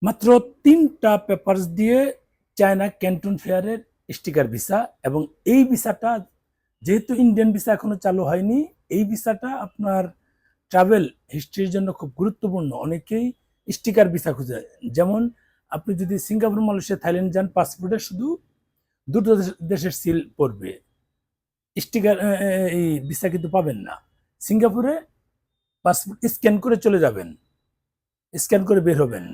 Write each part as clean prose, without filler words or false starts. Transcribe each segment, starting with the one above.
মাত্র ৩টা পেপারস দিয়ে চায়না ক্যান্টন ফেয়ারের স্টিকার ভিসা, এবং এই ভিসাটা যেহেতু ইন্ডিয়ান ভিসা এখনো চালু হয়নি, এই ভিসাটা আপনার ট্রাভেল হিস্ট্রির জন্য খুব গুরুত্বপূর্ণ। অনেকেই স্টিকার ভিসা খুঁজে, যেমন আপনি যদি সিঙ্গাপুর, মালয়েশিয়া, থাইল্যান্ড যান, পাসপোর্টে শুধু দুটো দেশের সিল পড়বে, স্টিকার এই ভিসা কিন্তু পাবেন না। সিঙ্গাপুরে পাসপোর্ট স্ক্যান করে চলে যাবেন, স্ক্যান করে বের হবেন,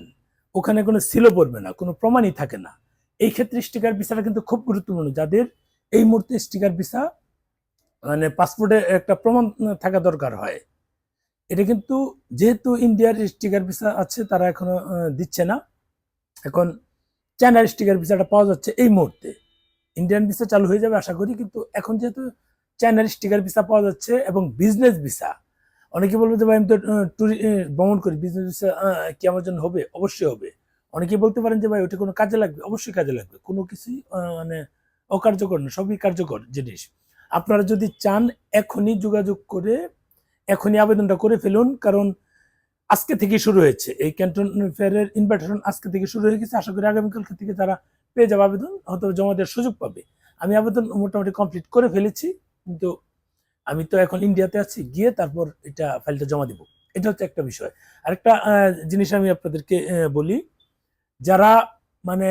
ওখানে কোনো সিলও পড়বে না, কোনো প্রমাণই থাকে না। এই ক্ষেত্রে স্টিকার ভিসাটা কিন্তু খুব গুরুত্বপূর্ণ। যাদের এই মুহূর্তে স্টিকার ভিসা মানে পাসপোর্টে একটা প্রমাণ থাকা দরকার হয়, এটা কিন্তু যেহেতু ইন্ডিয়ার স্টিকার ভিসা আছে তারা এখনো দিচ্ছে না। এখন চায়নার স্টিকার ভিসাটা পাওয়া যাচ্ছে এই মুহূর্তে। ইন্ডিয়ান ভিসা চালু হয়ে যাবে আশা করি, কিন্তু এখন যেহেতু চায়নার স্টিকার ভিসা পাওয়া যাচ্ছে এবং বিজনেস ভিসা, অনেকে বলবে যে ভাই আমি তো ভ্রমণ করি, বিজনেস ভিসা কি আমার জন্য হবে? অবশ্যই হবে। অনেকে বলতে পারেন যে ভাই ওটা কোনো কাজে লাগবে, অবশ্যই কাজে লাগবে। কোনো কিছুই মানে অকার্যকর না, সবই কার্যকর জিনিস। আপনারা যদি চান এখনই যোগাযোগ করে এখনই আবেদনটা করে ফেলুন, কারণ আজকে থেকে শুরু হয়েছে এই ক্যান্টন ফেয়ারের ইনভাইটেশন, আজকে থেকে শুরু হয়ে গেছে। আশা করি আগামীকাল থেকে তারা পেয়ে যাবে, আবেদন হয়তো জমা দেওয়ার সুযোগ পাবে। আমি আবেদন মোটামুটি কমপ্লিট করে ফেলেছি, কিন্তু আমি তো এখন ইন্ডিয়াতে আছি, গিয়ে তারপর এটা ফাইলটা জমা দিব। এটা হচ্ছে একটা বিষয়। আরেকটা জিনিস আমি আপনাদেরকে বলি, যারা মানে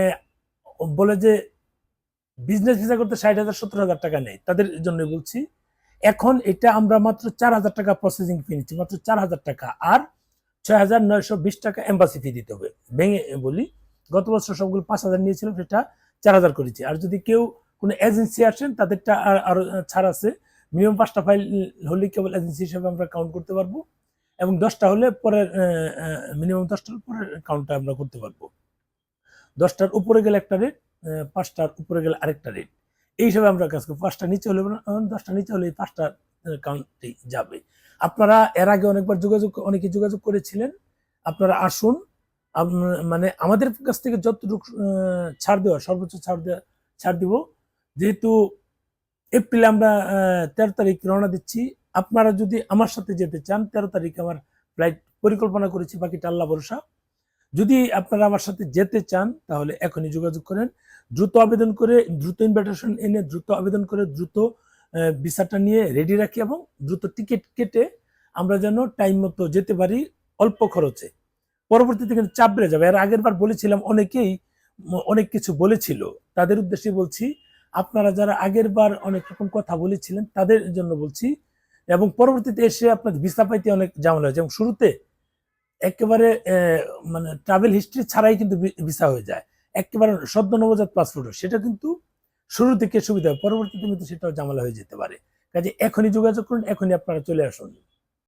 বলে যে বিজনেস ভিসা করতে 60,000 70,000 টাকা নেই, তাদের জন্য বলছি এখন এটা আমরা মাত্র 4,000 টাকা প্রসেসিং ফি নিচ্ছি, মাত্র 4,000 টাকা, আর 6,920 টাকা এম্বাসি ফি দিতে হবে। ভেঙে বলি, গত বছর সবগুলো 5,000 নিয়েছিলাম, সেটা 4,000 করেছি। আর যদি কেউ কোনো এজেন্সি আসেন তাদেরটা আরো ছাড় আছে। মিনিমাম 5টা ফাইল হলে কেবল এজেন্সি হিসেবে আমরা কাউন্ট করতে পারবো, এবং 10টা হলে পরের মিনিমাম 10টার পরের কাউন্টটা আমরা করতে পারবো। 10টার উপরে গেলে একটা রেট, 5টার উপরে গেলে আরেকটা রেট, এই হিসাবে আমরা কাজ করি। 5টা নিচে হলে 10টা নিচে হলে 5টা কাউন্টে যাবে। আপনারা এর আগে অনেকে যোগাযোগ করেছিলেন, আপনারা আসুন। মানে আমাদের কাছ থেকে যতটুকু ছাড় দেওয়া, সর্বোচ্চ ছাড় দিব। যেহেতু এপ্রিলে আমরা 13 তারিখ রওনা দিচ্ছি, আপনারা যদি আমার সাথে যেতে চান 13 তারিখ আমার ফ্লাইট পরিকল্পনা করেছি, বাকিটা আল্লাহ ভরসা। যদি আপনারা আমার সাথে যেতে চান তাহলে এখনই যোগাযোগ করেন, দ্রুত আবেদন করে, দ্রুত ইনভাইটেশন এনে, দ্রুত আবেদন করে, দ্রুত ভিসাটা নিয়ে রেডি রাখি, এবং দ্রুত টিকিট কেটে আমরা যেন টাইম মতো যেতে পারি অল্প খরচে। পরবর্তীতে কিন্তু চাপ বেড়ে যাবে। এর আগের বার বলেছিলাম, অনেকেই অনেক কিছু বলেছিল, তাদের উদ্দেশ্যে বলছি, আপনারা যারা আগের বার অনেক রকম কথা বলেছিলেন তাদের জন্য বলছি। এবং পরবর্তীতে এসে আপনার ভিসা পাইতে অনেক ঝামেলা হয়, যেমন শুরুতে একেবারে মানে ট্রাভেল হিস্ট্রি ছাড়াই কিন্তু ভিসা হয়ে যায়, একেবারে সদ্য নবজাত পাসপোর্ট, সেটা কিন্তু শুরু থেকে সুবিধা হয়, পরবর্তীতে কিন্তু সেটাও ঝামেলা হয়ে যেতে পারে। কাজে এখনই যোগাযোগ করুন, এখনই আপনারা চলে আসুন।